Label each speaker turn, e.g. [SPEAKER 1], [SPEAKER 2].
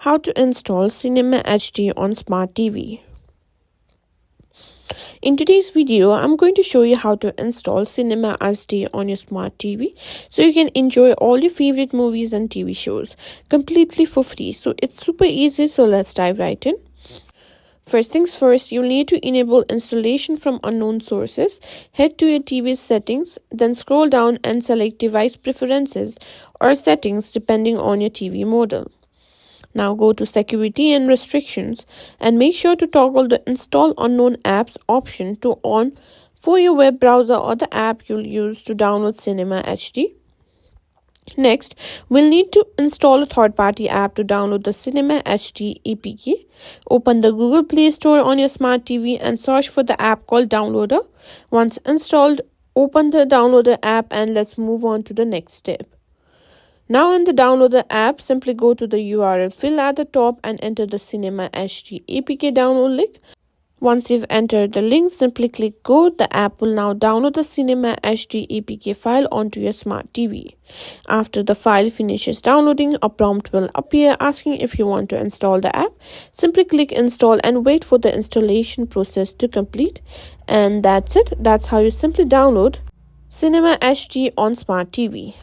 [SPEAKER 1] How to install Cinema HD on Smart TV. In today's video, I'm going to show you how to install Cinema HD on your Smart TV so you can enjoy all your favorite movies and TV shows completely for free. So it's super easy, so let's dive right in. First things first, you'll need to enable installation from unknown sources. Head to your TV settings, then scroll down and select device preferences or settings depending on your TV model. Now go to Security and Restrictions and make sure to toggle the Install Unknown Apps option to on for your web browser or the app you'll use to download Cinema HD. Next, we'll need to install a third-party app to download the Cinema HD APK. Open the Google Play Store on your Smart TV and search for the app called Downloader. Once installed, open the Downloader app and let's move on to the next step. Now in the Downloader app, simply go to the URL fill at the top and enter the Cinema HD APK download link. Once you've entered the link, simply click Go. The app will now download the Cinema HD APK file onto your Smart TV. After the file finishes downloading, a prompt will appear asking if you want to install the app. Simply click Install and wait for the installation process to complete. And that's it. That's how you simply download Cinema HD on Smart TV.